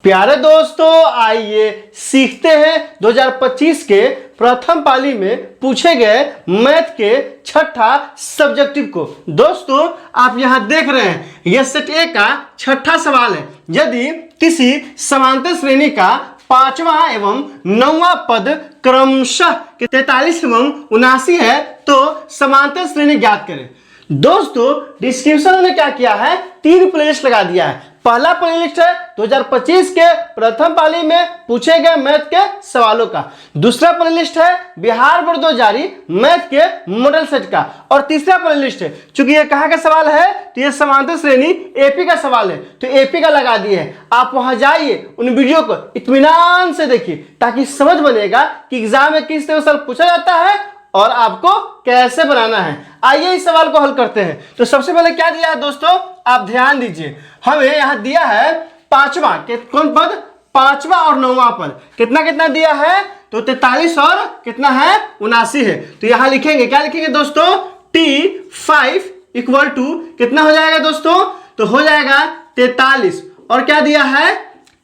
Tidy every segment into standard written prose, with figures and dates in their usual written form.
प्यारे दोस्तों, आइए सीखते हैं 2025 के प्रथम पाली में पूछे गए मैथ के छठा सब्जेक्टिव को। दोस्तों, आप यहां देख रहे हैं यह सेट ए का छठा सवाल है। यदि किसी समांतर श्रेणी का पांचवा एवं नौवां पद क्रमशः 43 एवं 79 है तो समांतर श्रेणी ज्ञात करें। दोस्तों, डिस्क्रिप्शन में क्या किया है, 3 प्लेलिस्ट लगा दिया है। पहला प्लेलिस्ट है 2025 के प्रथम पाली में पूछे गए मैथ के सवालों का। दूसरा प्लेलिस्ट है बिहार बोर्ड 2 जारी मैथ के मॉडल सेट का। और तीसरा प्लेलिस्ट है, चूंकि ये कहाँ का सवाल है तो ये समांतर श्रेणी एपी का सवाल है तो एपी का लगा दिए है। आप वहां जाइए, उन वीडियो को इत्मीनान से देखिए ताकि समझ बनेगा कि एग्जाम में किस तरह सवाल पूछा जाता है और आपको कैसे बनाना है। आइए इस सवाल को हल करते हैं। तो सबसे पहले क्या दिया है दोस्तों, आप ध्यान दीजिए। हमें यहां दिया है पांचवा, कौन पद, पांचवा और नौवां पद। कितना कितना दिया है तो 43 और कितना है 79 है। तो यहां लिखेंगे, क्या लिखेंगे दोस्तों, T5 इक्वल टू कितना हो जाएगा दोस्तों, तो हो जाएगा 43 और क्या दिया है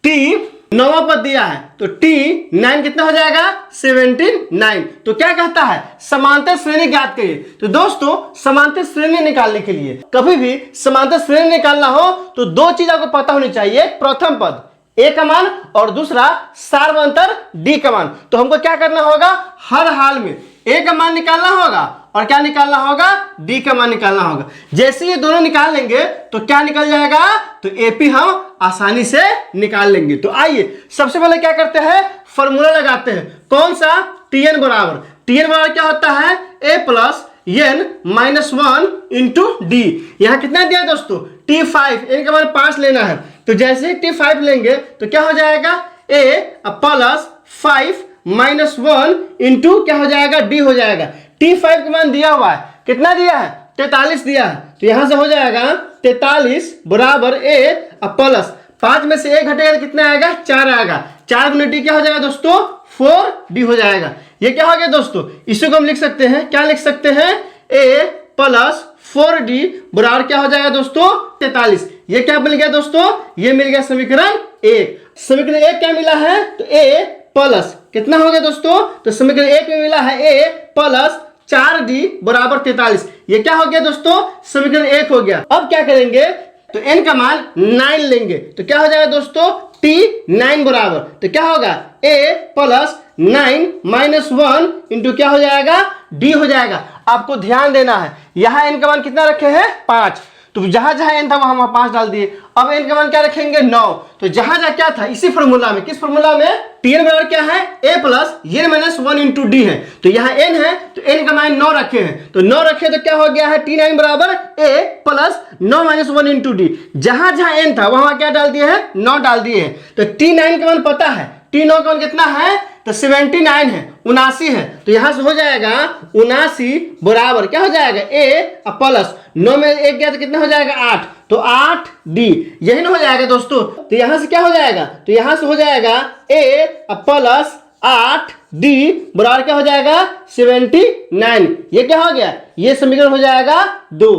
T नौवां पद दिया है तो T9 कितना हो जाएगा 79। तो क्या कहता है, समांतर श्रेणी ज्ञात करिए। तो दोस्तों, समांतर श्रेणी निकालने के लिए कभी भी समांतर श्रेणी निकालना हो तो 2 चीज आपको पता होनी चाहिए। प्रथम पद ए का मान और दूसरा सार्वंतर डी का मान। तो हमको क्या करना होगा, हर हाल में ए का मान निकालना होगा और क्या निकालना होगा, डी का मान निकालना होगा। जैसे ये दोनों निकाल लेंगे तो क्या निकल जाएगा, तो एपी हम आसानी से निकाल लेंगे। तो आइए सबसे पहले क्या करते हैं, फॉर्मूला लगाते हैं। कौन सा, टीएन बराबर क्या होता है, A plus N minus 1 into D. यहां कितना दिया दोस्तों, T5, एन का मान 5 लेना है। तो जैसे ही T5 लेंगे तो क्या हो जाएगा, ए प्लस 5 माइनस 1 इंटू क्या हो जाएगा, डी हो जाएगा। T5 का मान दिया हुआ है, कितना दिया है, 43 दिया है। तो यहां से हो जाएगा 43 बराबर ए प्लस 5 में से 1 घटेगा तो कितना आएगा, 4 आएगा। 4 गुना डी क्या हो जाएगा दोस्तों, 4D हो जाएगा। ये क्या हो गया दोस्तों, इसी को हम लिख सकते हैं, क्या लिख सकते हैं, ए प्लस 4D बराबर क्या हो जाएगा दोस्तों, 43। ये क्या मिल गया दोस्तों, ये मिल गया समीकरण 1। समीकरण 1 क्या मिला है, तो ए प्लस कितना हो गया दोस्तों, तो समीकरण 1 में मिला है ए प्लस 4D बराबर 43। ये क्या हो गया दोस्तों, समीकरण 1 हो गया। अब क्या करेंगे, तो n का मान 9 लेंगे तो क्या हो जाएगा दोस्तों, T9 बराबर, तो क्या होगा, a प्लस 9 माइनस 1 इंटू क्या हो जाएगा, d हो जाएगा। आपको ध्यान देना है, यहां n का मान कितना रखे हैं, 5। तो जहां जहां n था वहां वहां 5 डाल दिए। अब n का मान क्या रखेंगे, 9। तो जहां जहां क्या था, इसी फॉर्मूला में, किस फॉर्मूला में, Tn बराबर क्या है, a plus n minus 1 into D है। तो यहाँ n है तो n का मान 9 रखे हैं। तो 9 रखे तो क्या हो गया है, T9 बराबर a plus 9 minus 1 into D. जहां जहां n था वहां क्या डाल दिए हैं, 9 डाल दिए हैं। तो T9 का मान पता है, T9 का मान कितना है, तो 79 है, 79 है। तो यहां से हो जाएगा 79 बराबर क्या हो जाएगा, ए प्लस 9 में 1 गया तो कितना हो जाएगा, 8। तो 8D यही ना हो जाएगा दोस्तों। तो यहां से क्या हो जाएगा, तो यहां से हो जाएगा ए प्लस 8D बराबर क्या हो जाएगा, 79। ये क्या हो गया, ये समीकरण हो जाएगा 2।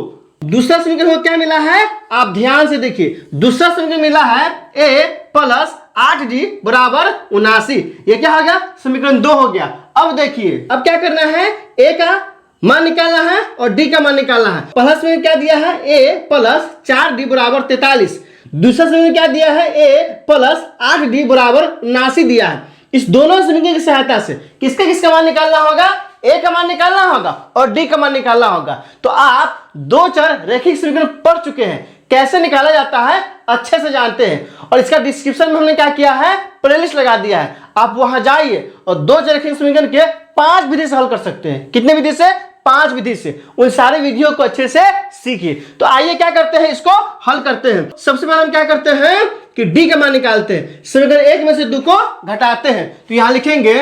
दूसरा समीकरण क्या मिला है, आप ध्यान से देखिए। दूसरा समीकरण मिला है a प्लस 8D बराबर 79। ये क्या हो गया, समीकरण 2 हो गया। अब देखिए, अब क्या करना है, a का मान निकालना है और d का मान निकालना है। पहला समीकरण क्या दिया है, a प्लस 4D बराबर 43। दूसरा समीकरण क्या दिया है, a प्लस 8D बराबर 79 दिया है। इस दोनों समीकरण की सहायता से किसका मान निकालना होगा, ए का मान निकालना होगा और डी का मान निकालना होगा। तो आप 2 चर रेखिक समीकरण पढ़ चुके हैं, कैसे निकाला जाता है अच्छे से जानते हैं। और इसका डिस्क्रिप्शन में हमने क्या किया है, प्लेलिस्ट लगा दिया है। आप वहां जाइए और 2 चर रेखिक समीकरण के 5 विधि से हल कर सकते हैं। कितने विधि से, 5 विधि से। उन सारे विधियों को अच्छे से सीखिए। तो आइए क्या करते हैं, इसको हल करते हैं। सबसे पहले हम क्या करते हैं कि डी का मान निकालते हैं। समीकरण 1 में से 2 को घटाते हैं। तो यहां लिखेंगे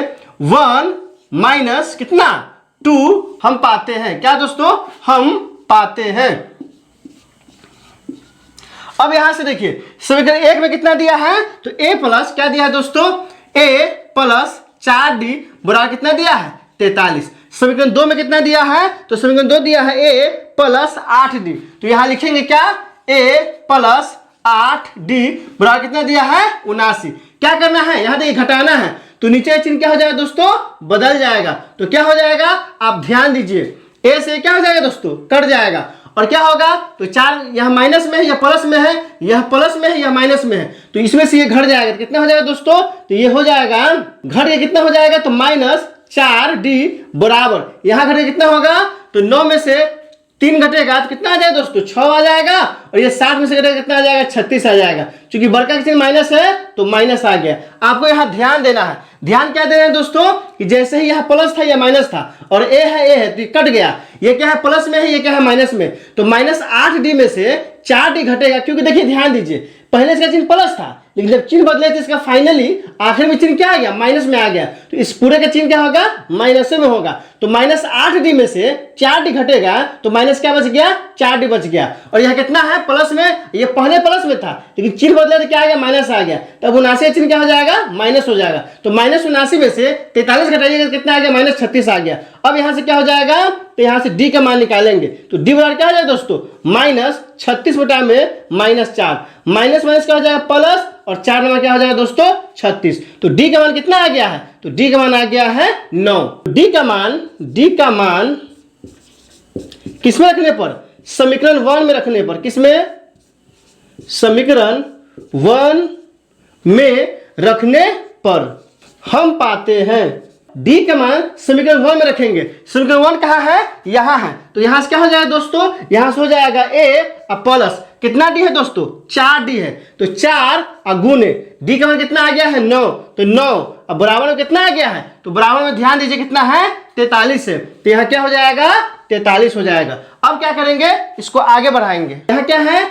1 माइनस कितना, 2 हम पाते हैं, क्या दोस्तों, हम पाते हैं। अब यहां से देखिए, समीकरण 1 में कितना दिया है, तो a प्लस क्या दिया है दोस्तों, a प्लस 4D बराबर कितना दिया है, 43। समीकरण 2 में कितना दिया है, तो समीकरण 2 दिया है a प्लस 8D। तो यहां लिखेंगे क्या, a प्लस 8D बराबर कितना दिया है 79। क्या करना है, यहाँ देखिए घटाना है, तो नीचे चिन्ह क्या हो जाएगा दोस्तों, बदल जाएगा। तो क्या हो जाएगा, आप ध्यान दीजिए, ए से क्या हो जाएगा दोस्तों, कट जाएगा, और क्या होगा, तो 4 यहाँ माइनस में है या प्लस में है, यह प्लस में है या माइनस में है, तो इसमें से ये घट जाएगा। तो कितना हो जाएगा दोस्तों, तो ये हो जाएगा, घट के कितना हो जाएगा, तो -4D बराबर, यहाँ घट के कितना होगा, तो 9 में से 3 घटेगा तो कितना आ जाएगा दोस्तों, 6 आ जाएगा, और ये 7 में से घटेगा कितना आ जाएगा, 36 आ जाएगा। क्योंकि बड़का का चिन्ह माइनस है तो माइनस आ गया। आपको यहाँ ध्यान देना है, ध्यान क्या देना है दोस्तों, कि जैसे ही यहाँ प्लस था या माइनस था, और ए है तो ये कट गया, ये क्या है प्लस में है, ये क्या है माइनस में, तो -8D में से 4D घटेगा। क्योंकि देखिए ध्यान दीजिए, पहले इसका चिन्ह प्लस था, लेकिन जब चिन्ह बदले तो इसका फाइनली आखिर में चिन्ह क्या आ गया, माइनस में आ गया, तो इस पूरे का चिन्ह क्या होगा, माइनस में होगा। तो -8D में से 4D घटेगा, तो माइनस क्या बच गया, 4D बच गया। और यहाँ कितना है, प्लस में, ये पहले प्लस में था, लेकिन चिन्ह बदले तो क्या आ गया, माइनस आ गया, तब 79 चिन्ह क्या हो जाएगा, माइनस हो जाएगा। तो -79 में से 43 घटाइएगा, कितना आ गया, -36 आ गया। अब यहाँ से क्या हो जाएगा, तो यहाँ से D का मान निकालेंगे, तो D बराबर क्या हो जाएगा दोस्तों, -36 बटा में -4, माइनस माइनस क्या हो जाएगा प्लस, और 4 नंबर क्या हो जाएगा दोस्तों 36। तो D का मान कितना आ गया है, तो D का मान आ गया है 9। D का मान किसमें रखने पर, समीकरण 1 में रखने पर, किसमें, समीकरण 1 में रखने पर हम पाते हैं D का मान समीकरण 1 में रखेंगे। समीकरण 1 कहाँ है, यहाँ है, तो यहाँ से क्या हो जाएगा दोस्तों, यहाँ से हो जाएगा A और प्लस कितना D है दोस्तों, 4D है, तो 4 और गुने D का मान कितना आ गया है 9, तो 9 अब बराबर में कितना आ गया है, तो बराबर में ध्यान दीजिए कितना है 43 है, तो यहाँ क्या हो जाएगा 43 हो जाएगा। अब क्या करेंगे, इसको आगे बढ़ाएंगे, यहाँ क्या है,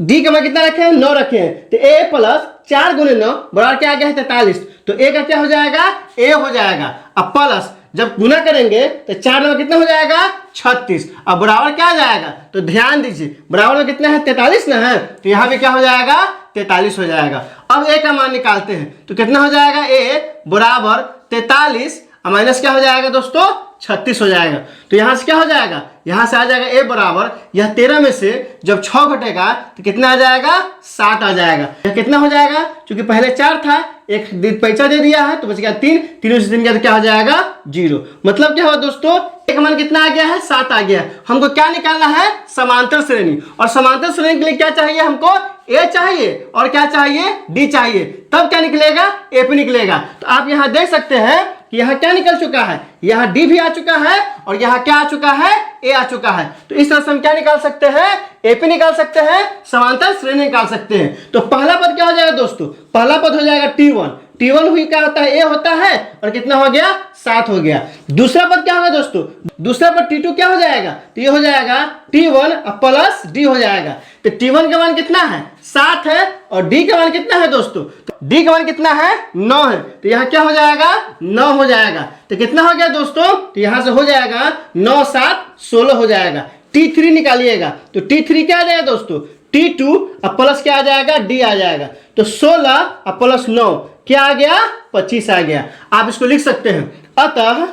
D का मान कितना रखे हैं, 9 रखे हैं, तो A प्लस 4 गुने 9 बराबर क्या आ गया है 43, तो A का क्या हो जाएगा, A हो जाएगा। अब प्लस जब गुना करेंगे तो 4 नंबर कितना हो जाएगा 36, अब बराबर क्या आ जाएगा, तो ध्यान दीजिए बराबर में कितना है 43 ना है, तो यहाँ भी क्या हो जाएगा 43 हो जाएगा। अब A का मान निकालते हैं, तो कितना हो जाएगा, A बराबर 43 माइनस क्या हो जाएगा दोस्तों 36 हो जाएगा। तो यहाँ से क्या हो जाएगा, यहाँ से आ जाएगा A बराबर, यह 13 में से जब 6 घटेगा तो कितना आ जाएगा 7 आ जाएगा। यह कितना हो जाएगा, क्योंकि पहले 4 था, एक पैसा दे दिया है तो बच गया 3, 3 से 3 गया तो क्या हो जाएगा 0। मतलब क्या हुआ दोस्तों, एक मान कितना आ गया है 7 आ गया है। हमको क्या निकालना है, समांतर श्रेणी, और समांतर श्रेणी के लिए क्या चाहिए हमको, A चाहिए और क्या चाहिए D चाहिए, तब क्या निकलेगा AP निकलेगा। तो आप यहाँ देख सकते हैं कि यहाँ क्या निकल चुका है, यहाँ D भी आ चुका है और यहाँ क्या आ चुका है A आ चुका है। तो इस तरह से हम क्या निकाल सकते हैं, AP निकाल सकते हैं, समांतर श्रेणी निकाल सकते हैं। तो पहला पद क्या हो जाएगा दोस्तों, पहला पद हो जाएगा T1, T1 हुई क्या होता है A होता है, और कितना हो गया 7 हो गया। दूसरा पद क्या होगा दोस्तों, दूसरा पद T2 क्या हो जाएगा, तो ये हो जाएगा T1 प्लस D हो जाएगा। तो T1 का मान कितना है 7 है, और D का मान कितना है दोस्तों, तो D का मान कितना है 9 है, तो यहाँ क्या हो जाएगा 9 हो जाएगा। तो कितना हो गया दोस्तों, तो यहाँ से हो जाएगा 9 7 16 हो जाएगा। T3 निकालिएगा, तो T3 क्या आ जाएगा दोस्तों, T2 अब प्लस क्या आ जाएगा D आ जाएगा, तो 16 अब प्लस 9 क्या आ गया 25 आ गया। आप इसको लिख सकते हैं। अतः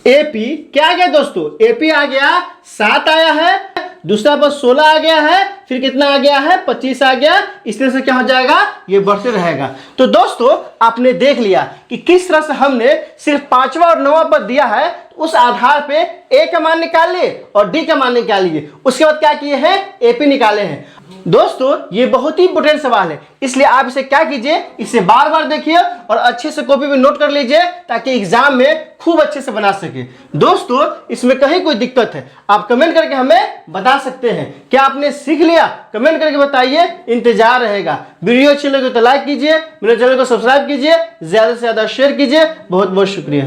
AP क्या आ गया दोस्तों, AP आ गया 7 आया है, दूसरा पद 16 आ गया है, फिर कितना आ गया है 25 आ गया। इस तरह से क्या हो जाएगा, ये बढ़ते रहेगा। तो दोस्तों आपने देख लिया कि किस तरह से हमने सिर्फ 5वां और 9वां पद दिया है, उस आधार पे A का मान निकाल लिए और D का मान निकाल लिए, उसके बाद क्या किए हैं AP निकाले हैं। दोस्तों ये बहुत ही इंपॉर्टेंट सवाल है, इसलिए आप इसे क्या कीजिए, इसे बार बार देखिए और अच्छे से कॉपी में नोट कर लीजिए, ताकि एग्जाम में खूब अच्छे से बना सके। दोस्तों इसमें कहीं कोई दिक्कत है आप कमेंट करके हमें बता सकते हैं। क्या आपने सीख लिया, कमेंट करके बताइए, इंतजार रहेगा। वीडियो अच्छी लगे तो लाइक कीजिए, मेरे चैनल को सब्सक्राइब कीजिए, ज्यादा से ज्यादा शेयर कीजिए। बहुत बहुत शुक्रिया।